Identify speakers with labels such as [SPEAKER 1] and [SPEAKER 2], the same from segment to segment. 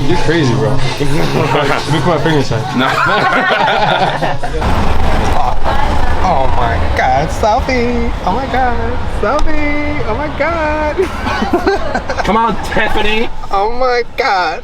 [SPEAKER 1] You're crazy, bro. Let me put my finger inside.
[SPEAKER 2] No.
[SPEAKER 3] Oh my God, selfie! Oh my God, selfie! Oh my God!
[SPEAKER 1] Come on, Tiffany.
[SPEAKER 3] Oh my God!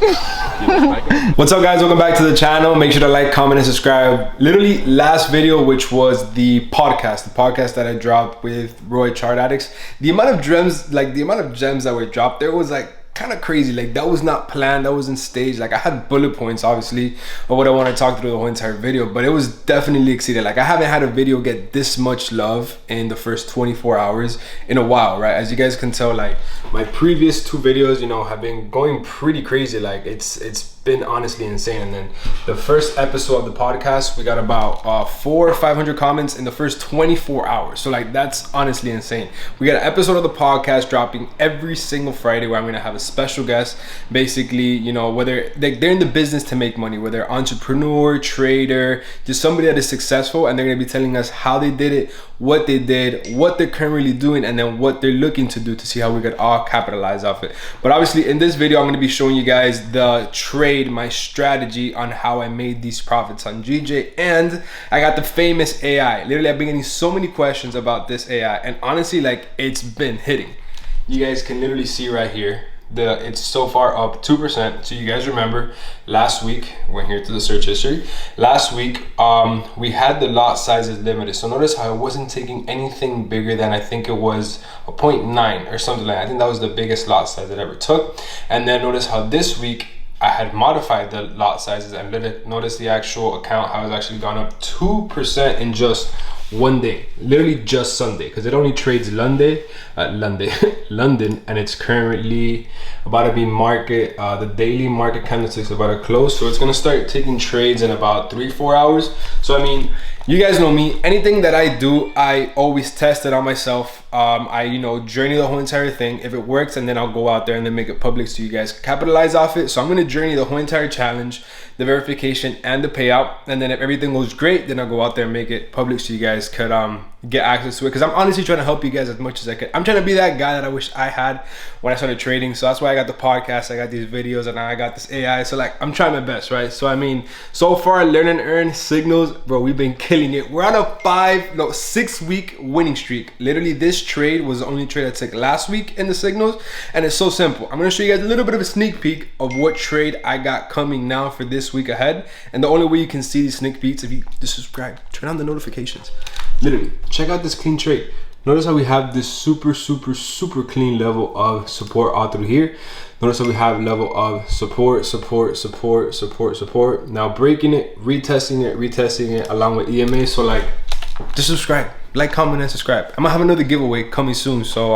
[SPEAKER 2] What's up, guys? Welcome back to the channel. Make sure to like, comment, and subscribe. Literally, last video, which was the podcast that I dropped with Roy Chart Addicts. The amount of gems, that were dropped there was like kind of crazy. Like, that was not planned, that wasn't staged. Like, I had bullet points obviously of what I want to talk through the whole entire video, but it was definitely exceeded. Like, I haven't had a video get this much love in the first 24 hours in a while, right? As you guys can tell, like, my previous two videos, you know, have been going pretty crazy. Like, it's been honestly insane. And then the first episode of the podcast, we got about 400 or 500 comments in the first 24 hours. So like, that's honestly insane. We got an episode of the podcast dropping every single Friday where I'm gonna have a special guest, basically, you know, whether they're in the business to make money, whether they're entrepreneur, trader, just somebody that is successful, and they're gonna be telling us how they did it, what they did, what they're currently doing, and then what they're looking to do to see how we could all capitalize off it. But obviously in this video, I'm gonna be showing you guys the trade, my strategy on how I made these profits on GJ, and I got the famous AI. Literally, I've been getting so many questions about this AI, and honestly, like, it's been hitting. You guys can literally see right here, it's so far up 2%. So you guys remember last week, we're here to the search history. Last week, we had the lot sizes limited. So notice how I wasn't taking anything bigger than, I think it was a 0.9 or something like that. I think that was the biggest lot size that I ever took. And then notice how this week, I had modified the lot sizes, and notice the actual account, how it's actually gone up 2% in just one day, literally just Sunday, because it only trades London, and it's currently about to be market, the daily market candlesticks about to close, so it's gonna start taking trades in about 3-4 hours. So I mean, you guys know me, anything that I do, I always test it on myself. I, you know, journey the whole entire thing. If it works, and then I'll go out there and then make it public so you guys can capitalize off it. So I'm gonna journey the whole entire challenge, the verification and the payout, and then if everything goes great, then I'll go out there and make it public so you guys could get access to it, because I'm honestly trying to help you guys as much as I can. I'm trying to be that guy that I wish I had when I started trading. So that's why I got the podcast, I got these videos, and now I got this AI. So like, I'm trying my best, right? So I mean, so far, learn and earn signals, bro, we've been killing it. We're on a 6 week winning streak. Literally, this trade was the only trade I took last week in the signals, and it's so simple. I'm gonna show you guys a little bit of a sneak peek of what trade I got coming now for this week ahead. And the only way you can see these sneak peeks, if you just subscribe, turn on the notifications. Literally, check out this clean trade. Notice how we have this super clean level of support all through here. Notice how we have level of support. Now breaking it, retesting it along with EMA. So like, just subscribe, like, comment, and subscribe. I'm gonna have another giveaway coming soon. So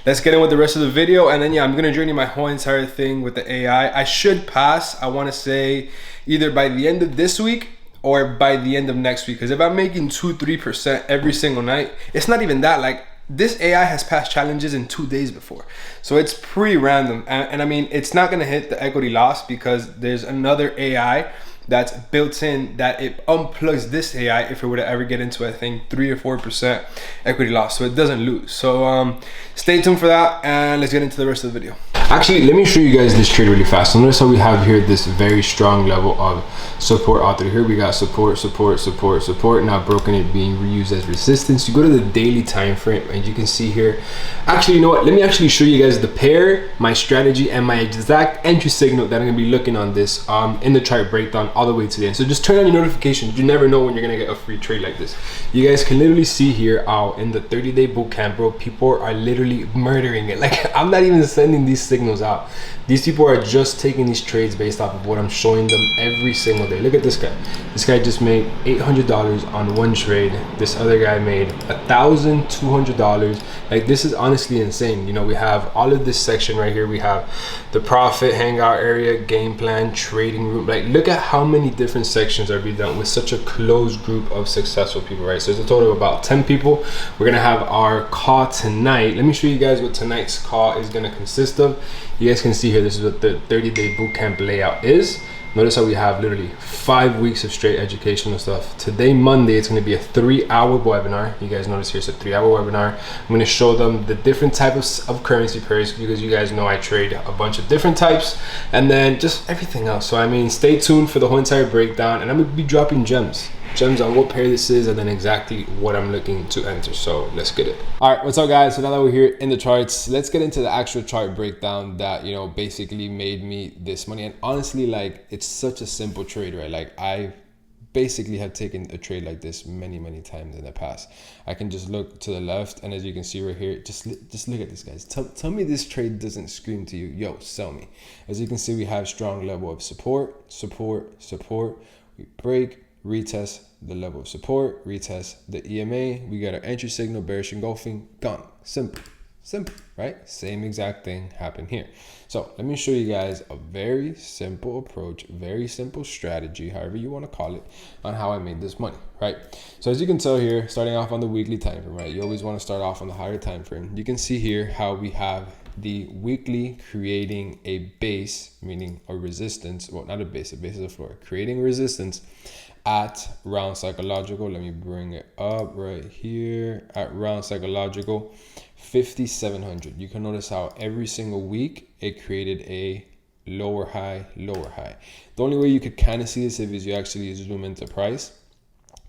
[SPEAKER 2] let's get in with the rest of the video. And then yeah, I'm gonna journey my whole entire thing with the AI. I should pass, I wanna say, either by the end of this week or by the end of next week, because if I'm making 2-3% every single night, it's not even that. Like, this AI has passed challenges in 2 days before, so it's pretty random. And I mean, it's not gonna hit the equity loss because there's another AI that's built in that it unplugs this AI if it were to ever get into, I think, 3 or 4% equity loss, so it doesn't lose. So stay tuned for that, and let's get into the rest of the video. Actually, let me show you guys this trade really fast. So notice how we have here this very strong level of support out there. Here we got support, now broken, it being reused as resistance. You go to the daily time frame, and you can see here, actually, you know what, let me actually show you guys the pair, my strategy, and my exact entry signal that I'm gonna be looking on this in the chart breakdown all the way to the end. So just turn on your notifications. You never know when you're gonna get a free trade like this. You guys can literally see here how in the 30-day boot camp, bro, people are literally murdering it. Like, I'm not even sending these signals out. These people are just taking these trades based off of what I'm showing them every single day. Look at this guy. This guy just made $800 on one trade. This other guy made $1,200. Like, this is honestly insane. You know, we have all of this section right here. We have the profit, hangout area, game plan, trading room. Like, look at how many different sections are being done with such a closed group of successful people, right? So it's a total of about 10 people. We're gonna have our call tonight. Let me show you guys what tonight's call is gonna consist of. You guys can see here, this is what the 30-day bootcamp layout is. Notice how we have literally 5 weeks of straight educational stuff. Today, Monday, it's going to be a 3-hour webinar. You guys notice here it's a 3-hour webinar. I'm going to show them the different types of currency pairs, because you guys know I trade a bunch of different types, and then just everything else. So I mean, stay tuned for the whole entire breakdown, and I'm going to be dropping gems on what pair this is and then exactly what I'm looking to enter. So let's get it. All right, what's up guys? So now that we're here in the charts, let's get into the actual chart breakdown that, you know, basically made me this money. And honestly, like, it's such a simple trade, right? Like, I basically have taken a trade like this many times in the past. I can just look to the left, and as you can see right here, just look at this, guys. Tell me this trade doesn't scream to you, yo, sell me. As you can see, we have strong level of support. We break, retest the level of support, retest the EMA, we got our entry signal, bearish engulfing, gone. Simple, right? Same exact thing happened here. So let me show you guys a very simple approach, very simple strategy, however you want to call it, on how I made this money, right? So as you can tell here, starting off on the weekly time frame, right? You always want to start off on the higher time frame. You can see here how we have the weekly creating a base, meaning a resistance, well, not a base is a floor, creating resistance at round psychological. Let me bring it up right here at round psychological 5,700. You can notice how every single week it created a lower high. The only way you could kind of see this is you actually zoom into price.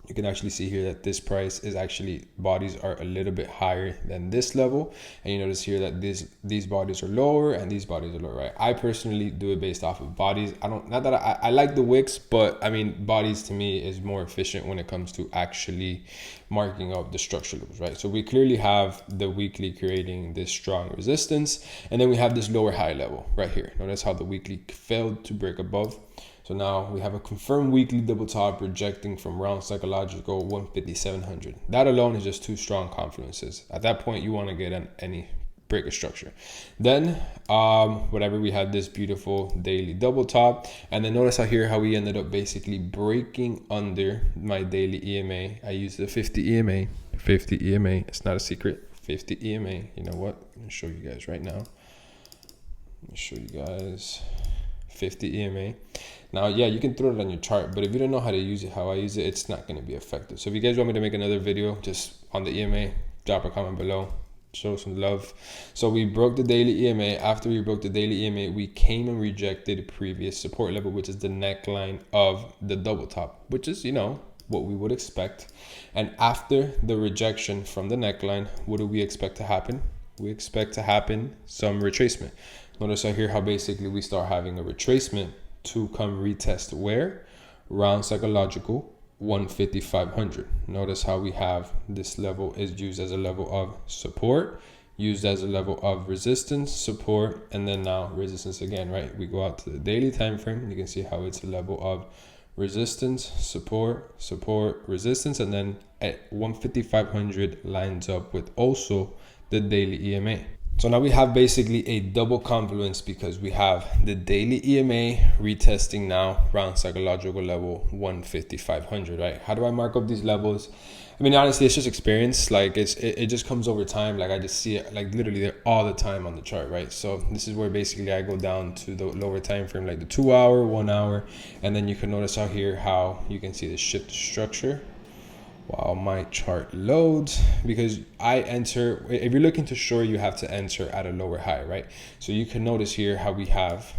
[SPEAKER 2] You can actually see here that this price is actually, bodies are a little bit higher than this level, and you notice here that these bodies are lower and these bodies are lower, right? I personally do it based off of bodies. I like the wicks, but I mean, bodies to me is more efficient when it comes to actually marking up the structure levels, right? So we clearly have the weekly creating this strong resistance, and then we have this lower high level right here. Notice how the weekly failed to break above. So now we have a confirmed weekly double top rejecting from round psychological 15700. That alone is just 2 strong confluences. At that point, you want to get on any break of structure. Then whatever, we had this beautiful daily double top, and then notice how we ended up basically breaking under my daily EMA. I used the 50 EMA. It's not a secret. 50 EMA. You know what? I'm gonna show you guys right now. Let me show you guys 50 EMA. Now, yeah, you can throw it on your chart, but if you don't know how to use it, how I use it, it's not going to be effective. So if you guys want me to make another video just on the EMA, drop a comment below, show some love. So we broke the daily EMA. After we broke the daily EMA, we came and rejected previous support level, which is the neckline of the double top, which is, you know, what we would expect. And after the rejection from the neckline, what do we expect to happen? We expect to happen some retracement. Notice out here how basically we start having a retracement to come retest where? Round psychological 15500. Notice how we have this level is used as a level of support, used as a level of resistance, support, and then now resistance again, right? We go out to the daily time frame. You can see how it's a level of resistance, support, resistance, and then at 15500 lines up with also the daily EMA. So now we have basically a double confluence, because we have the daily EMA retesting now round psychological level 15500, right? How do I mark up these levels? I mean, honestly, it's just experience. Like it just comes over time. Like I just see it like literally there all the time on the chart, right? So this is where basically I go down to the lower time frame, like the 2 hour, 1 hour, and then you can notice out here how you can see the shift structure while my chart loads, because I enter, if you're looking to short, you have to enter at a lower high, right? So you can notice here how we have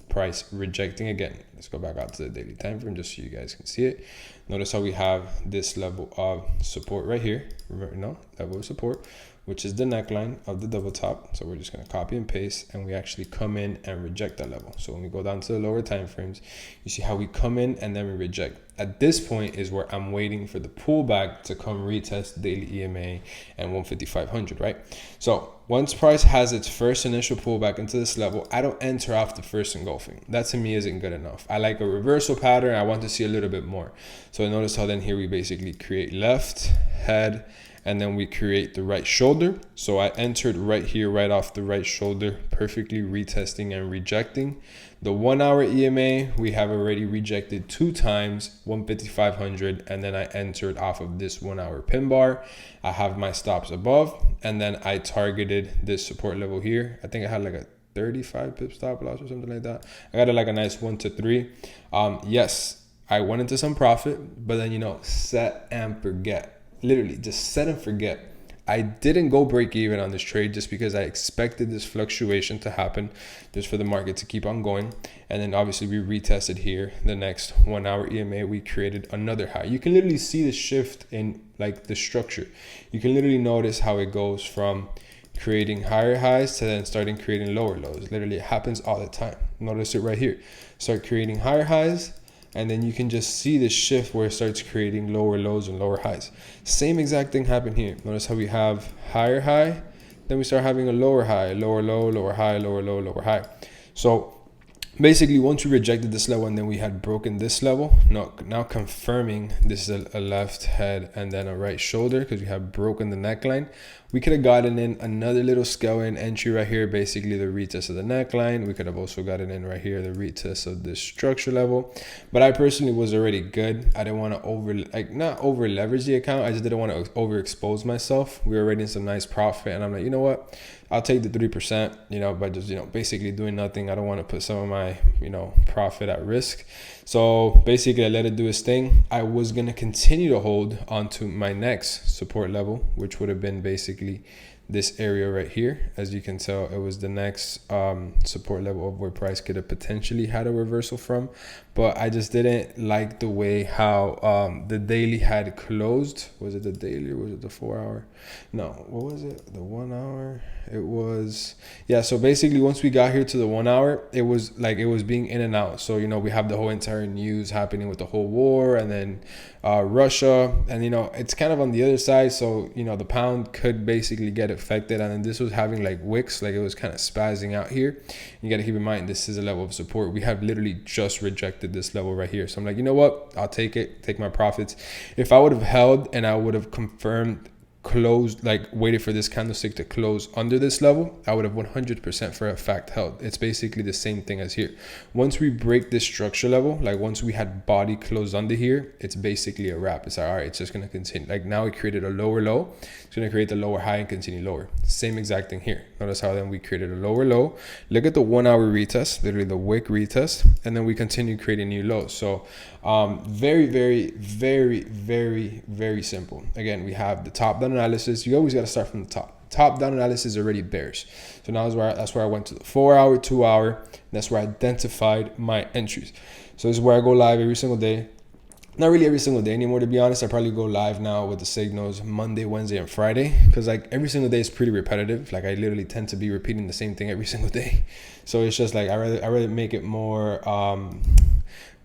[SPEAKER 2] price rejecting again. Let's go back out to the daily time frame just so you guys can see it. Notice how we have this level of support right here. Remember, no, level of support, which is the neckline of the double top. So we're just going to copy and paste, and we actually come in and reject that level. So when we go down to the lower time frames, you see how we come in and then we reject. At this point is where I'm waiting for the pullback to come retest daily EMA and 15500, right? So once price has its first initial pullback into this level, I don't enter off the first engulfing. That to me isn't good enough. I like a reversal pattern. I want to see a little bit more. So notice how then here we basically create left, head, and then we create the right shoulder. So I entered right here, right off the right shoulder, perfectly retesting and rejecting. The 1 hour EMA, we have already rejected 2 times, 15500, and then I entered off of this 1 hour pin bar. I have my stops above, and then I targeted this support level here. I think I had like a 35 pip stop loss or something like that. I got it like a nice 1 to 3. Yes, I went into some profit, but then, you know, set and forget. Literally just set and forget. I didn't go break even on this trade just because I expected this fluctuation to happen, just for the market to keep on going. And then obviously we retested here the next 1 hour EMA. We created another high. You can literally see the shift in like the structure. You can literally notice how it goes from creating higher highs to then starting creating lower lows. Literally, it happens all the time. Notice it right here. Start creating higher highs, and then you can just see the shift where it starts creating lower lows and lower highs. Same exact thing happened here. Notice how we have higher high, then we start having a lower high, lower low, lower high, lower low, lower high. So basically, once we rejected this level and then we had broken this level, now confirming this is a left head and then a right shoulder because we have broken the neckline, we could have gotten in another little scale in entry right here, basically the retest of the neckline. We could have also gotten in right here, the retest of this structure level. But I personally was already good. I didn't want to not over leverage the account. I just didn't want to overexpose myself. We were already in some nice profit, and I'm like, you know what? I'll take the 3%, you know, by just, you know, basically doing nothing. I don't want to put some of my, you know, profit at risk. So basically I let it do its thing. I was going to continue to hold onto my next support level, which would have been basically this area right here. As you can tell, it was the next support level of where price could have potentially had a reversal from. But I just didn't like the way how the daily had closed. Was it the daily or was it the 4 hour? No, what was it? The 1 hour? It was, yeah. So basically once we got here to the 1 hour, it was like it was being in and out. So, you know, we have the whole entire news happening with the whole war, and then Russia, and, you know, it's kind of on the other side. So, you know, the pound could basically get affected, and then this was having like wicks, like it was kind of spazzing out here. You got to keep in mind, this is a level of support. We have literally just rejected this level right here. So I'm like, you know what? I'll take it, take my profits. If I would have held and I would have confirmed, closed, like waited for this candlestick to close under this level, I would have 100% for a fact held. It's basically the same thing as here. Once we break this structure level, like once we had body closed under here, it's basically a wrap. It's like, all right, it's just going to continue. Like now it created a lower low. It's going to create the lower high and continue lower. Same exact thing here. Notice how then we created a lower low. Look at the 1 hour retest, literally the wick retest, and then we continue creating new lows. So very, very, very, very, very simple. Again, we have the top down analysis. You always got to start from the top. Top down analysis is already bearish. So now that's where I went to the 4 hour, 2 hour. That's where I identified my entries. So this is where I go live every single day. Not really every single day anymore, to be honest. I probably go live now with the signals Monday, Wednesday, and Friday, because like every single day is pretty repetitive. Like I literally tend to be repeating the same thing every single day. So it's just like I rather make it more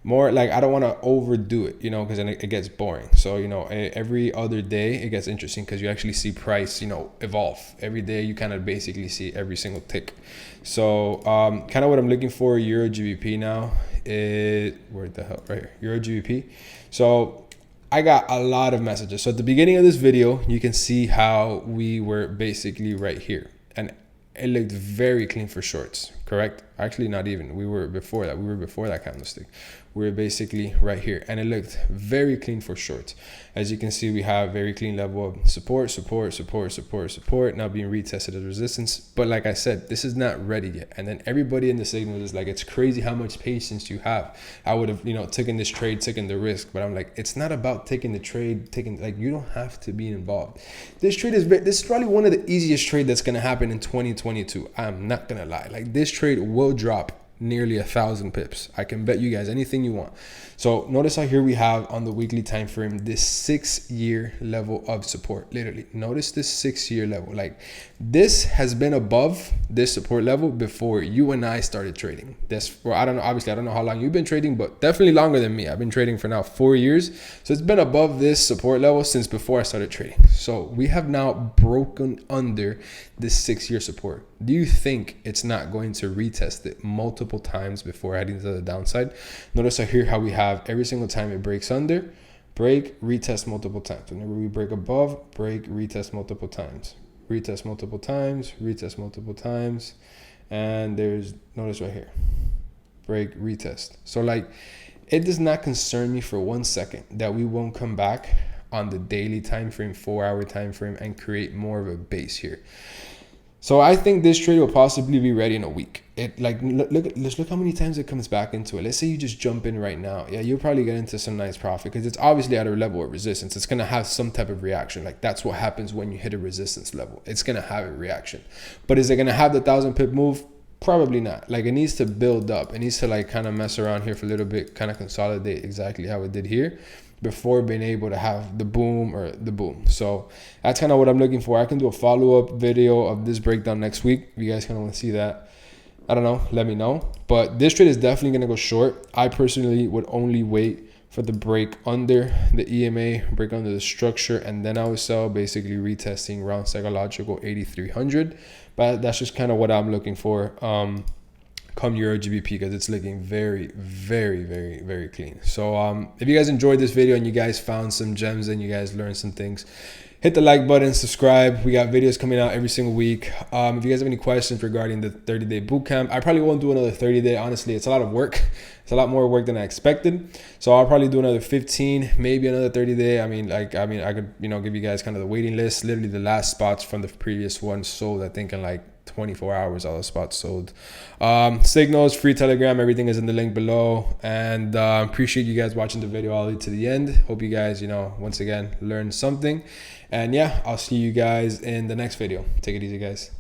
[SPEAKER 2] like I don't want to overdo it, you know, because then it gets boring. So, you know, every other day it gets interesting because you actually see price, you know, evolve. Every day you kind of basically see every single tick. So kind of what I'm looking for, Euro GBP now. Where the hell? Right here, Euro GBP. So I got a lot of messages. So at the beginning of this video, you can see how we were basically right here, and it looked very clean for shorts, correct? Actually, not even. We were before that. We were before that candlestick. We were basically right here, and it looked very clean for shorts. As you can see, we have very clean level of support, support, support, support, support, now being retested as resistance. But like I said, this is not ready yet. And then everybody in the signal is like, it's crazy how much patience you have. I would have, you know, taken this trade, taken the risk, but I'm like, it's not about taking the trade, like you don't have to be involved. This is probably one of the easiest trade that's gonna happen in 2022. I'm not gonna lie. Like this trade will drop nearly 1,000 pips. I can bet you guys anything you want. So notice how here we have on the weekly time frame this 6-year level of support. Literally, notice this 6-year level. Like this has been above this support level before you and I started trading. Well, I don't know. Obviously, I don't know how long you've been trading, but definitely longer than me. I've been trading for now 4 years. So it's been above this support level since before I started trading. So we have now broken under this 6-year support. Do you think it's not going to retest it multiple times before heading to the downside? Notice here how we have every single time it breaks under, break, retest multiple times. Whenever we break above, break, retest multiple times, retest multiple times, retest multiple times. And there's, notice right here, break, retest. So like, it does not concern me for 1 second that we won't come back on the daily time frame, 4 hour time frame, and create more of a base here. So I think this trade will possibly be ready in a week. Let's look how many times it comes back into it. Let's say you just jump in right now. Yeah, you'll probably get into some nice profit because it's obviously at a level of resistance. It's gonna have some type of reaction. Like that's what happens when you hit a resistance level. It's gonna have a reaction. But is it gonna have the 1,000 pip move? Probably not. Like it needs to build up. It needs to like kind of mess around here for a little bit, kind of consolidate exactly how it did here before being able to have the boom or the boom. So that's kind of what I'm looking for. I can do a follow-up video of this breakdown next week. If you guys kind of want to see that, I don't know, let me know. But this trade is definitely going to go short. I personally would only wait for the break under the EMA, break under the structure, and then I would sell, basically retesting around psychological 8,300. But that's just kind of what I'm looking for come Euro GBP, because it's looking very, very, very, very clean. So if you guys enjoyed this video and you guys found some gems and you guys learned some things, hit the like button, subscribe. We got videos coming out every single week. If you guys have any questions regarding the 30-day bootcamp, I probably won't do another 30-day. Honestly, it's a lot of work. It's a lot more work than I expected. So I'll probably do another 15, maybe another 30-day. I could, give you guys kind of the waiting list. Literally the last spots from the previous one sold, I think, in like 24 hours, all the spots sold. Signals, free Telegram, everything is in the link below. And appreciate you guys watching the video all the way to the end. Hope you guys, once again, learned something. And yeah, I'll see you guys in the next video. Take it easy, guys.